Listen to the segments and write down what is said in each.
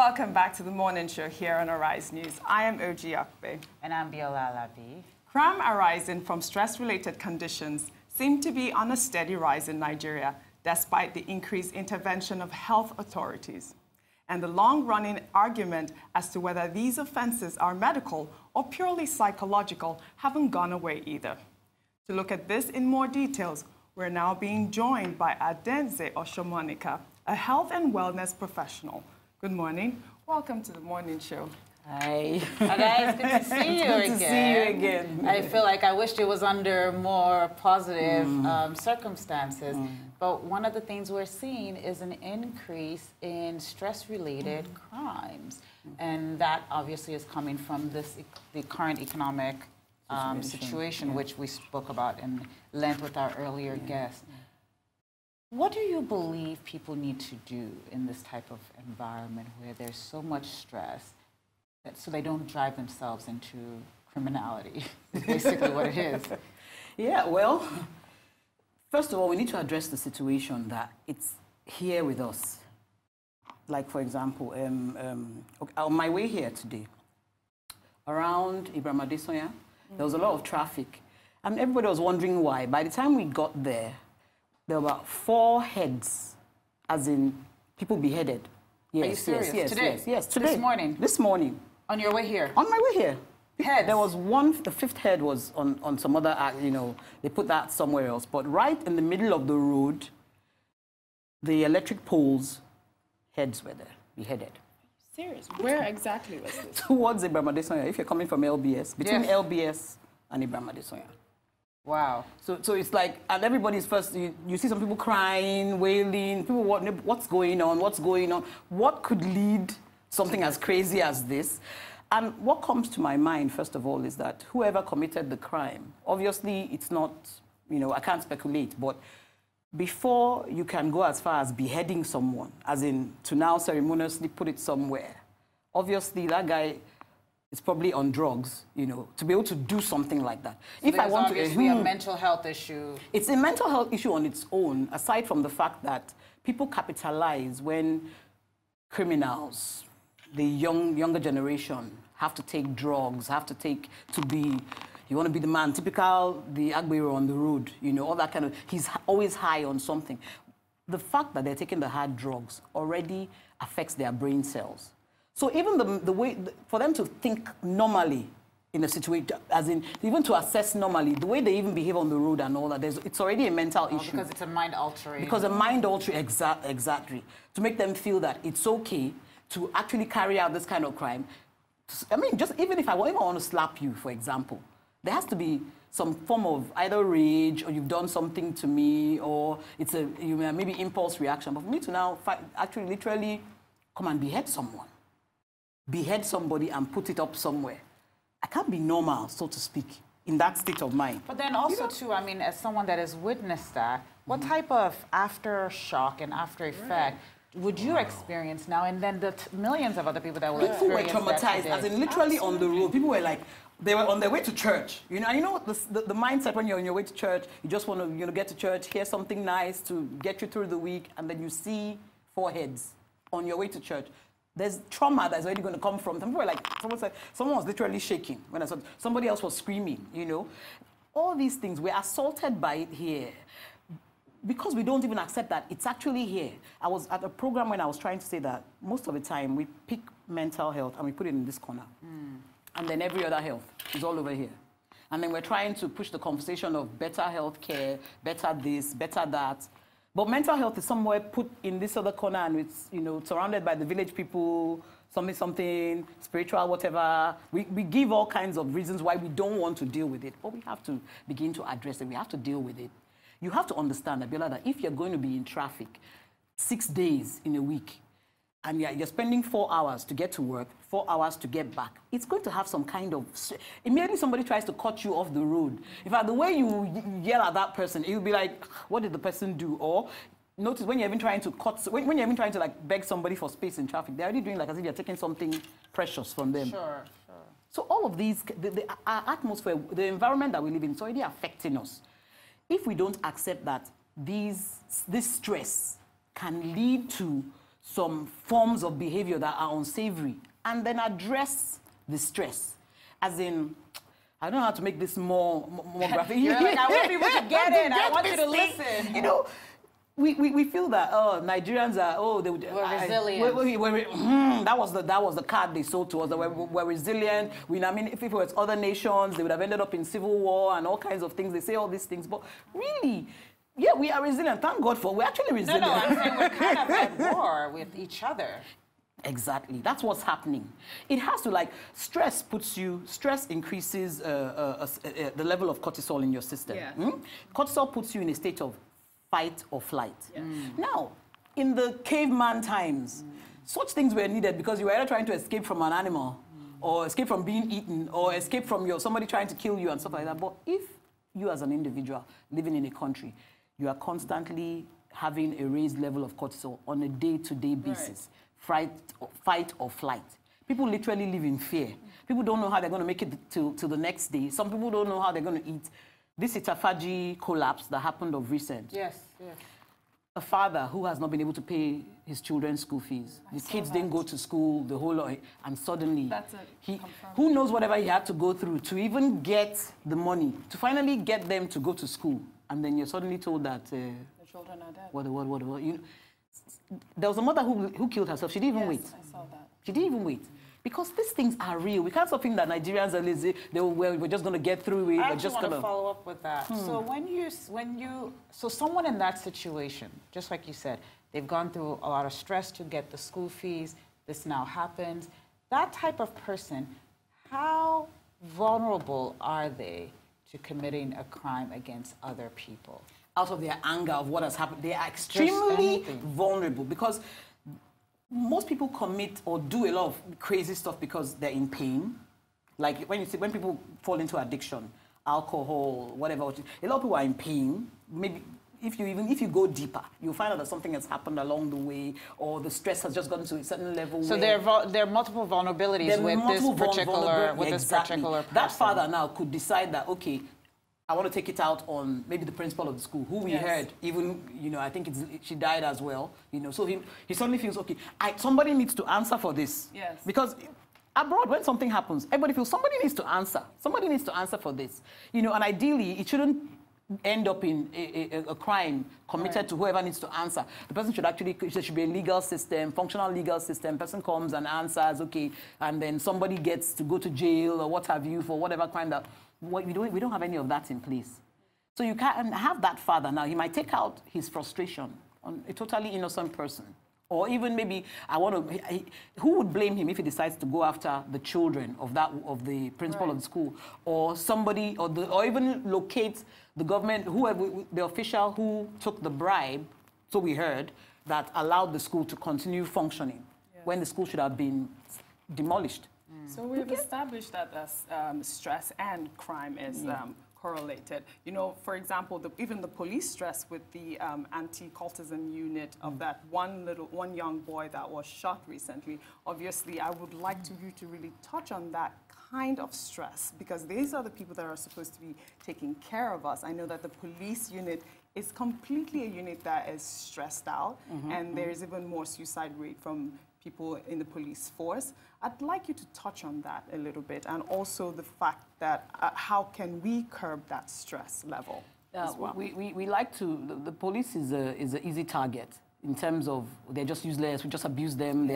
Welcome back to the morning show here on Arise News. I am Oji Akbe. And I'm Biola Labi. Crime arising from stress-related conditions seem to be on a steady rise in Nigeria, despite the increased intervention of health authorities. And the long-running argument as to whether these offenses are medical or purely psychological haven't gone away either. To look at this in more details, we're now being joined by Adenze Osomonika, a health and wellness professional. Good morning. Welcome to the morning show. Hi. Hi guys, good to see you again. Good to see you again. I feel like I wished it was under more positive circumstances. But one of the things we're seeing is an increase in stress-related crimes. And that obviously is coming from the current economic situation, which we spoke about in length with our earlier guest. What do you believe people need to do in this type of environment where there's so much stress so they don't drive themselves into criminality? Is basically what it is. Yeah, well, first of all, we need to address the situation that it's here with us. Like, for example, on my way here today, around Ibrahim Adesoya, there was a lot of traffic. And everybody was wondering why. By the time we got there were about 4 heads, as in people beheaded. Yes, Are you serious? Yes, Today? yes, today. This morning? This morning. On your way here? On my way here. Heads? There was one, the 5th head was on some other, they put that somewhere else. But right in the middle of the road, the electric poles, heads were there, beheaded. Serious? Where exactly was this? Towards Ibrahim Adesoya, if you're coming from LBS, between LBS and Ibrahim Adesoya. Wow. So it's like, and everybody's first, you see some people crying, wailing, people what's going on, what's going on? What could lead something as crazy as this? And what comes to my mind, first of all, is that whoever committed the crime, obviously it's not, I can't speculate, but before you can go as far as beheading someone, as in to now ceremoniously put it somewhere, obviously that guy is probably on drugs, to be able to do something like that. So if I want to, obviously a mental health issue. It's a mental health issue on its own, aside from the fact that people capitalize when criminals, the younger generation, have to take drugs, you want to be the man, typical, the Agbero on the road, all that kind of, he's always high on something. The fact that they're taking the hard drugs already affects their brain cells. So even the way, for them to think normally in a situation, as in, even to assess normally, the way they even behave on the road and all that, it's already a mental issue. Because it's a mind-altering. Because a mind-altering, exactly. To make them feel that it's okay to actually carry out this kind of crime. I mean, just even if I want to slap you, for example, there has to be some form of either rage or you've done something to me or it's maybe impulse reaction. But for me to now actually literally come and behead someone, behead somebody and put it up somewhere, I can't be normal, so to speak, in that state of mind. But then also, too, I mean, as someone that has witnessed that, what type of aftershock and after effect would you experience now, and then the millions of other people that will experience that? People were traumatized, as in literally on the road. People were like, they were on their way to church. The mindset when you're on your way to church, you just want to get to church, hear something nice to get you through the week, and then you see 4 heads on your way to church. There's trauma that's already going to come from. Some people were like, someone was literally shaking when I saw somebody else was screaming. All these things, we're assaulted by it here. Because we don't even accept that it's actually here. I was at a program when I was trying to say that most of the time we pick mental health and we put it in this corner. And then every other health is all over here. And then we're trying to push the conversation of better health care, better this, better that. But mental health is somewhere put in this other corner and it's, surrounded by the village people, something, spiritual, whatever. We give all kinds of reasons why we don't want to deal with it. But we have to begin to address it. We have to deal with it. You have to understand, Abiola, that if you're going to be in traffic 6 days in a week, and you're spending 4 hours to get to work, 4 hours to get back, it's going to have some kind of... Immediately somebody tries to cut you off the road. In fact, the way you yell at that person, you'll be like, what did the person do? Or notice when you're even trying to when you're even trying to like beg somebody for space in traffic, they're already doing like as if you're taking something precious from them. Sure. So all of these, our atmosphere, the environment that we live in, is already affecting us. If we don't accept that this stress can lead to some forms of behavior that are unsavory, and then address the stress. As in, I don't know how to make this more graphic. You're like, I want people to get it. I want you to listen. You know, we feel that Nigerians are we're resilient. That was the card they sold to us. That we're resilient. I mean, if it was other nations, they would have ended up in civil war and all kinds of things. They say all these things, but really, yeah, we are resilient. Thank God for we're actually resilient. No, I'm saying we're kind of at war with each other. Exactly. That's what's happening. It has to, like, stress increases the level of cortisol in your system. Yeah. Cortisol puts you in a state of fight or flight. Yeah. Now, in the caveman times, such things were needed because you were either trying to escape from an animal or escape from being eaten or escape from somebody trying to kill you and stuff like that. But if you as an individual living in a country, you are constantly having a raised level of cortisol on a day-to-day basis, fight or flight. People literally live in fear. People don't know how they're going to make it to the next day. Some people don't know how they're going to eat. This Itafaji collapse that happened of recent. Yes, yes. A father who has not been able to pay his children's school fees. The kids didn't go to school, the whole lot, and suddenly, who knows whatever he had to go through to even get the money, to finally get them to go to school. And then you're suddenly told that... the children are dead. What? You know, there was a mother who killed herself. She didn't even wait. I saw that. She didn't even wait. Because these things are real. We can't stop thinking that Nigerians are lazy. We're just going to get through it. I just want to follow up with that. So so someone in that situation, just like you said, they've gone through a lot of stress to get the school fees. This now happens. That type of person, how vulnerable are they to committing a crime against other people? Out of their anger of what has happened, they are extremely vulnerable because most people commit or do a lot of crazy stuff because they're in pain. Like when people fall into addiction, alcohol, whatever, a lot of people are in pain. Maybe if you go deeper, you'll find out that something has happened along the way, or the stress has just gotten to a certain level. So there are multiple vulnerabilities with this particular person. That father now could decide that, okay, I want to take it out on maybe the principal of the school, who we heard, even, I think she died as well, so he suddenly feels, okay, somebody needs to answer for this. Yes. Because abroad, when something happens, everybody feels somebody needs to answer. Somebody needs to answer for this. And ideally, it shouldn't end up in a crime committed to whoever needs to answer. The person there should be a legal system, functional legal system. Person comes and answers, okay, and then somebody gets to go to jail or what have you for whatever crime that... We don't have any of that in place. So you can't have that father now. He might take out his frustration on a totally innocent person. Or even maybe, who would blame him if he decides to go after the children of the principal of the school? Or somebody, or even locate the government, the official who took the bribe, so we heard, that allowed the school to continue functioning when the school should have been demolished. So we've established that stress and crime is correlated. For example, even the police stress with the anti-cultism unit of that one young boy that was shot recently. Obviously, I would like you to really touch on that kind of stress, because these are the people that are supposed to be taking care of us. I know that the police unit is completely a unit that is stressed out, and there's even more suicide rate from people in the police force. I'd like you to touch on that a little bit, and also the fact that how can we curb that stress level as well? We like to, the police is an easy target in terms of they're just useless, we just abuse them.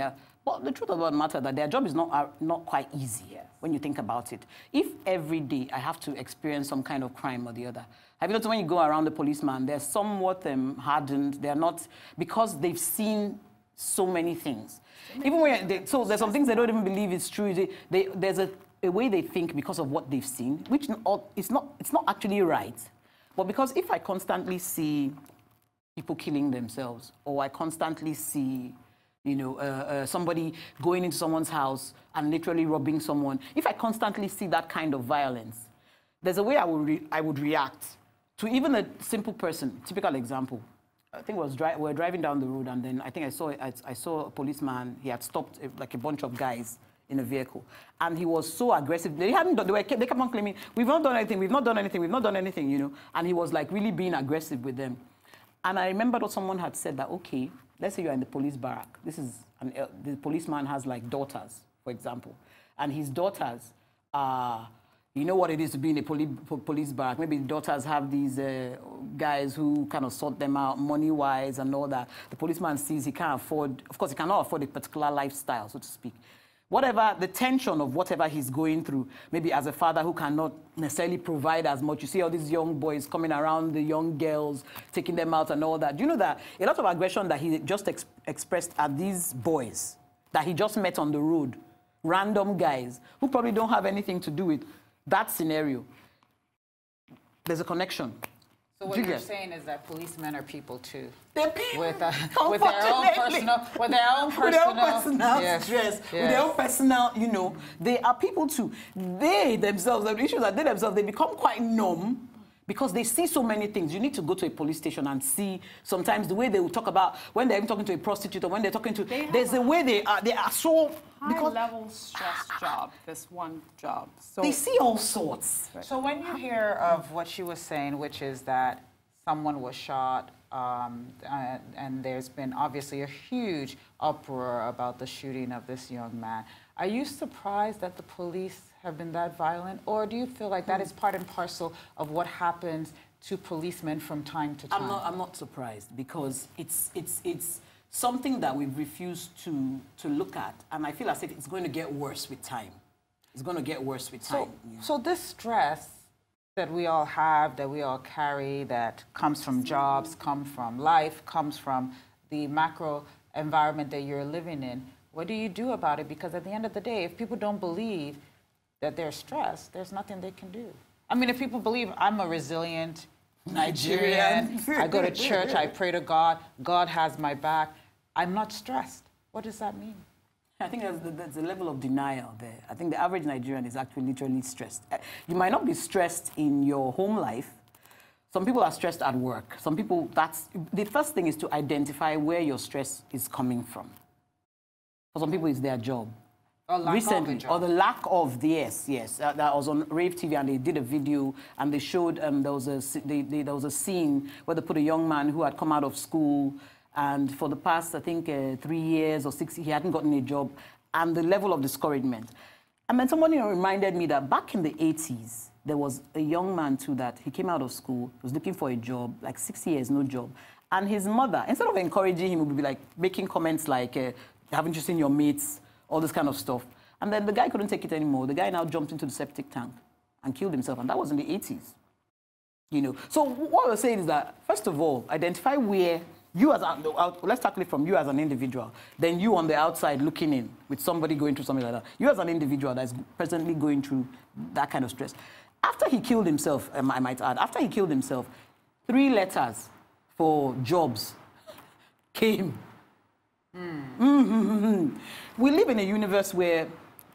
But the truth about the matter that their job is not quite easy when you think about it. If every day I have to experience some kind of crime or the other, have you noticed when you go around the policeman, they're somewhat hardened, they're not, because they've seen so many things. Even when there's some things they don't even believe is true. There's a way they think because of what they've seen, which it's not actually right. But because if I constantly see people killing themselves, or I constantly see, somebody going into someone's house and literally robbing someone, if I constantly see that kind of violence, there's a way I would react to even a simple person. Typical example. I think we were driving down the road, and then I think I saw a policeman. He had stopped like a bunch of guys in a vehicle, and he was so aggressive. They kept on claiming, "We've not done anything. We've not done anything. We've not done anything." And he was like really being aggressive with them. And I remember that someone had said that, okay, let's say you're in the police barrack. The policeman has like daughters, for example. And his daughters are, you know what it is to be in a police barrack. Maybe the daughters have these guys who kind of sort them out money-wise and all that. The policeman sees he can't afford, of course, he cannot afford a particular lifestyle, so to speak. Whatever, the tension of whatever he's going through, maybe as a father who cannot necessarily provide as much. You see all these young boys coming around the young girls, taking them out and all that. Do you know that a lot of aggression that he just expressed at these boys that he just met on the road, random guys who probably don't have anything to do with that scenario, there's a connection. So what you're saying is that policemen are people too. They're people. With their own personal stress, with their own personal, you know, they are people too. They themselves, the issue is that they themselves, they become quite numb because they see so many things. You need to go to a police station and see sometimes the way they will talk about when they're even talking to a prostitute or when they're talking to, there's a way they are so high-level stress job, this one job. So they see all sorts. Right. So when you hear of what she was saying, which is that someone was shot, and there's been obviously a huge uproar about the shooting of this young man, are you surprised that the police have been that violent, or do you feel like that is part and parcel of what happens to policemen from time to time? I'm not surprised because it's something that we've refused to look at, and I feel as if it's going to get worse with time. It's going to get worse with time. So this stress that we all have, that we all carry, that comes from jobs, comes from life, comes from the macro environment that you're living in, what do you do about it? Because at the end of the day, if people don't believe that they're stressed, there's nothing they can do. I mean, if people believe I'm a resilient Nigerian, I go to church, I pray to God, God has my back, I'm not stressed. What does that mean? I think there's a level of denial there. I think the average Nigerian is actually literally stressed. You might not be stressed in your home life. Some people are stressed at work. Some people, the first thing is to identify where your stress is coming from. For some people, it's their job. Or lack Recently, of a job. or the lack of, yes. That was on Rave TV, and they did a video, and they showed there was a scene where they put a young man who had come out of school, and for the past, I think, 3 years or 6, he hadn't gotten a job, and the level of discouragement. And then somebody reminded me that back in the 80s, there was a young man, too, that he came out of school, was looking for a job, like 6 years, no job. And his mother, instead of encouraging him, would be like making comments like, haven't you seen your mates, all this kind of stuff. And then the guy couldn't take it anymore. The guy now jumped into the septic tank and killed himself, and that was in the 80s. You know, so what we're saying is that, first of all, identify where you let's tackle it from you as an individual, then you on the outside looking in with somebody going through something like that. You as an individual that is presently going through that kind of stress. After he killed himself, I might add, after he killed himself, 3 letters for jobs came. We live in a universe where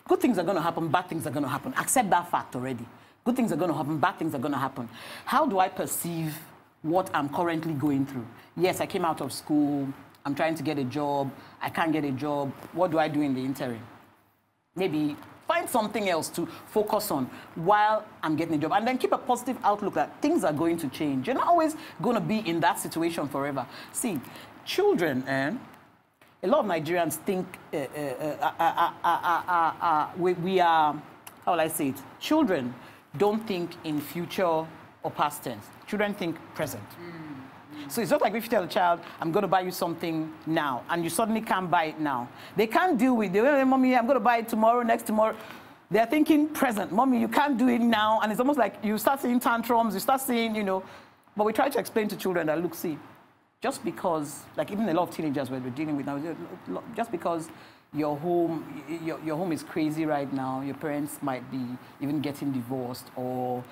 good things are going to happen, bad things are going to happen. Accept that fact already. Good things are going to happen, bad things are going to happen. How do I perceive what I'm currently going through? Yes, I came out of school. I'm trying to get a job. I can't get a job. What do I do in the interim? Maybe find something else to focus on while I'm getting a job. And then keep a positive outlook that things are going to change. You're not always going to be in that situation forever. See, children, a lot of Nigerians think we are, how will I say it? Children don't think in future or past tense. Children think present. So it's not like if you tell a child, I'm going to buy you something now, and you suddenly can't buy it now. They can't deal with it. Mommy, I'm going to buy it tomorrow, next tomorrow. They're thinking present. Mommy, you can't do it now. And it's almost like you start seeing tantrums, you start seeing, you know. But we try to explain to children that, look, see, just like even a lot of teenagers we're dealing with now, just because your home is crazy right now, your parents might be even getting divorced, or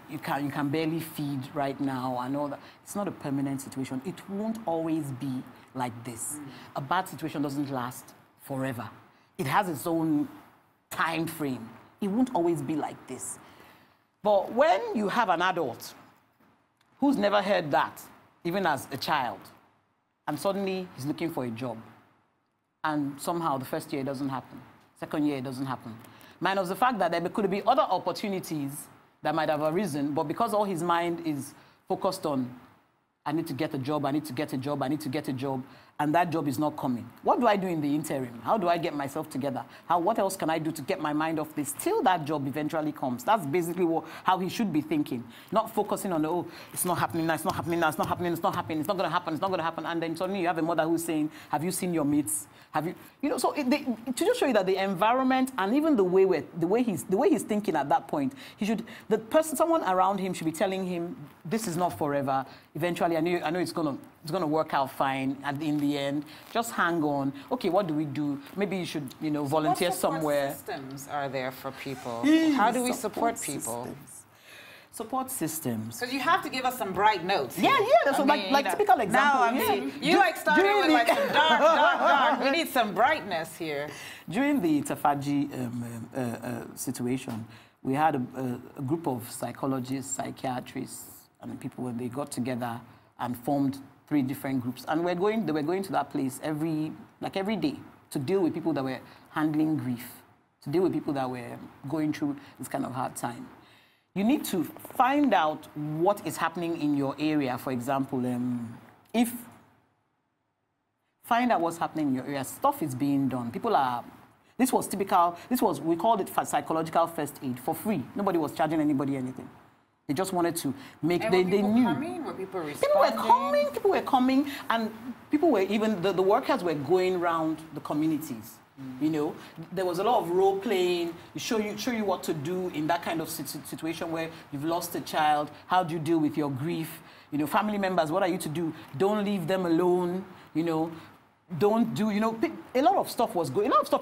you can barely feed right now and all that. It's not a permanent situation. It won't always be like this. A bad situation doesn't last forever. It has its own time frame. It won't always be like this. But when you have an adult who's never heard that, even as a child, and suddenly he's looking for a job, and somehow the first year it doesn't happen, second year it doesn't happen, minus the fact that there could be other opportunities that might have arisen, but because all his mind is focused on, I need to get a job, I need to get a job, I need to get a job, and that job is not coming. What do I do in the interim? How do I get myself together? What else can I do to get my mind off this till that job eventually comes? That's basically how he should be thinking, not focusing on, oh, it's not happening now, it's not happening now, it's not happening, it's not happening, it's not going to happen, it's not going to happen. And then suddenly you have a mother who's saying, have you seen your mates? Have you, you know, so to just show you that the environment and even the way he's thinking at that point, someone around him should be telling him, this is not forever. Eventually, I know it's gonna work out fine in the end. Just hang on. Okay, what do we do? Maybe you should, volunteer somewhere. What systems are there for people? How do we support people? Support systems. Because you have to give us some bright notes. Yeah. So like typical example. Now, you started with like some dark. We need some brightness here. During the Tafaji situation, we had a group of psychologists, psychiatrists, and people when they got together and formed 3 different groups. And they were going to that place every day to deal with people that were handling grief, to deal with people that were going through this kind of hard time. You need to find out what is happening in your area. For example, find out what's happening in your area. Stuff is being done. We called it psychological first aid for free. Nobody was charging anybody anything. They just wanted to make, and they knew. Coming? Were people responding? People were coming, and people were even, the workers were going around the communities. There was a lot of role playing. Show you what to do in that kind of situation where you've lost a child. How do you deal with your grief? Family members, what are you to do? Don't leave them alone. Don't do, a lot of stuff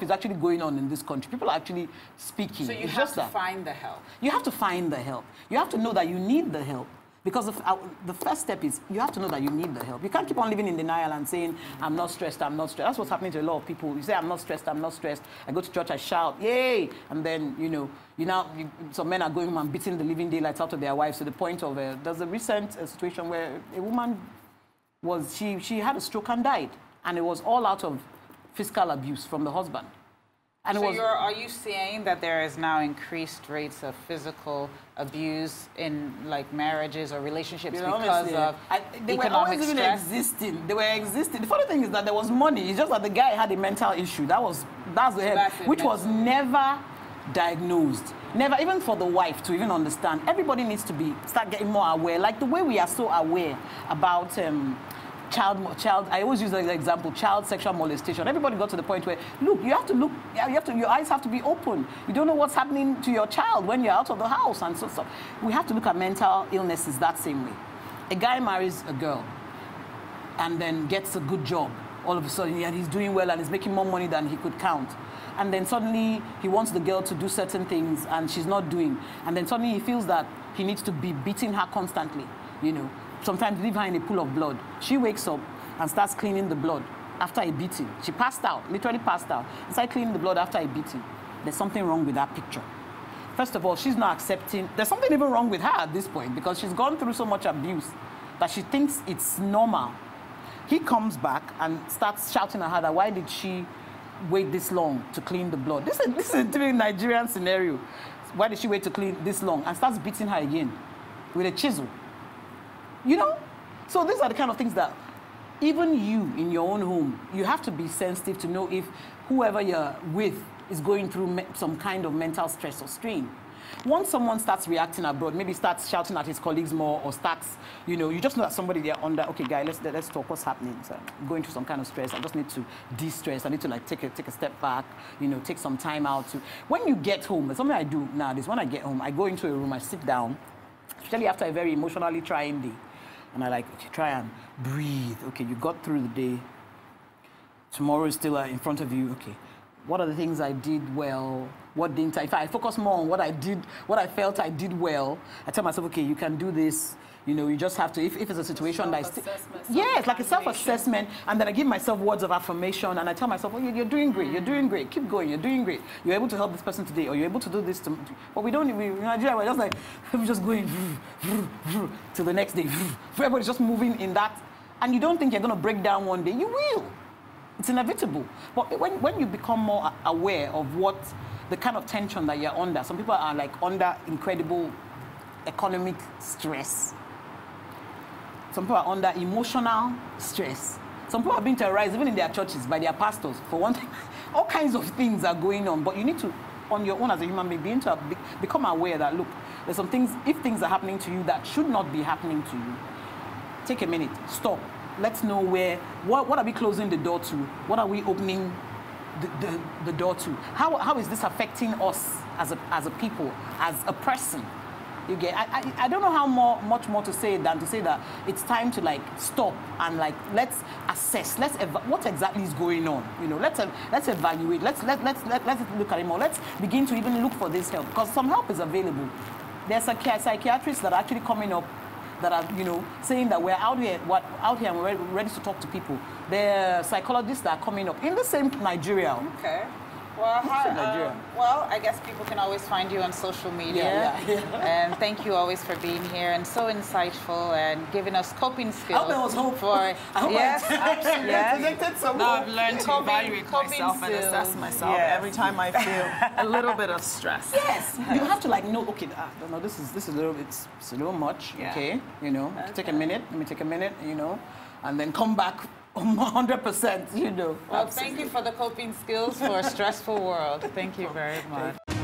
is actually going on in this country. People are actually speaking. So you have to find the help. You have to find the help. You have to know that you need the help. Because the first step is you have to know that you need the help. You can't keep on living in denial and saying, I'm not stressed, I'm not stressed. That's what's happening to a lot of people. You say, I'm not stressed, I'm not stressed. I go to church, I shout, yay! And then, some men are going home and beating the living daylights out of their wives to the point of, there's a recent situation where a woman she had a stroke and died. And it was all out of physical abuse from the husband. And are you saying that there is now increased rates of physical abuse in marriages or relationships because of they were always even existing. They were existing. The funny thing is that there was money. It's just that the guy had a mental issue. That's the head, which was never diagnosed. Never, even for the wife to even understand. Everybody needs to start getting more aware. Like the way we are so aware about child, I always use the example, child sexual molestation. Everybody got to the point where, your eyes have to be open. You don't know what's happening to your child when you're out of the house and so. We have to look at mental illnesses that same way. A guy marries a girl and then gets a good job. All of a sudden, and he's doing well and he's making more money than he could count. And then suddenly, he wants the girl to do certain things and she's not doing. And then suddenly, he feels that he needs to be beating her constantly, Sometimes leave her in a pool of blood. She wakes up and starts cleaning the blood after a beating. She passed out, literally passed out. And started cleaning the blood after a beating. There's something wrong with that picture. First of all, she's not accepting. There's something even wrong with her at this point because she's gone through so much abuse that she thinks it's normal. He comes back and starts shouting at her that why did she wait this long to clean the blood? This is a typical Nigerian scenario. Why did she wait to clean this long? And starts beating her again with a chisel. So these are the kind of things that even you in your own home, you have to be sensitive to know if whoever you're with is going through some kind of mental stress or strain. Once someone starts reacting abroad, maybe starts shouting at his colleagues more or starts, you just know that somebody they're under, okay, guy, let's talk, what's happening? So I'm going through some kind of stress. I just need to de-stress. I need to take a step back, take some time out. When you get home, something I do nowadays, when I get home, I go into a room, I sit down, especially after a very emotionally trying day. And I try and breathe. Okay, you got through the day. Tomorrow is still in front of you. Okay, what are the things I did well? What didn't I? If I focus more on what I did, what I felt I did well, I tell myself, okay, you can do this. You just have to, if it's a situation that is... Yeah, it's like a self-assessment. And then I give myself words of affirmation. And I tell myself, oh, you're doing great. You're doing great. Keep going. You're doing great. You're able to help this person today. Or you're able to do this tomorrow. But in Nigeria, we're just like, we're just going till the next day. Everybody's just moving in that. And you don't think you're going to break down one day. You will. It's inevitable. But when you become more aware of the kind of tension that you're under, some people are under incredible economic stress. Some people are under emotional stress. Some people are being terrorized, even in their churches, by their pastors. For one thing, all kinds of things are going on. But you need to, on your own as a human being, become aware that, look, there's some things, if things are happening to you that should not be happening to you, take a minute, stop. Let's know what are we closing the door to? What are we opening the door to? How is this affecting us as a people, as a person? You get? I don't know how much more to say than to say that it's time to like stop and like let's assess. What exactly is going on? You know, let's evaluate. Let's look at it more. Let's begin to even look for this help, because some help is available. There's psychiatrists that are actually coming up that are, you know, saying that we're out here and we're ready to talk to people. There are psychologists that are coming up in the same Nigeria. Okay. Well, well, I guess people can always find you on social media. Yeah. And thank you always for being here and so insightful and giving us coping skills. I hope there was hope. Yes, absolutely. Yes. Now I've learned to evaluate myself and assess myself every time I feel a little bit of stress. Yes, you have to like know. Okay, no, this is a little bit. It's a little much. Yeah. Okay, you know, take a minute. Let me take a minute. You know, and then come back 100%. You know. Well, thank you for the coping skills for a stressful world. Thank you very much.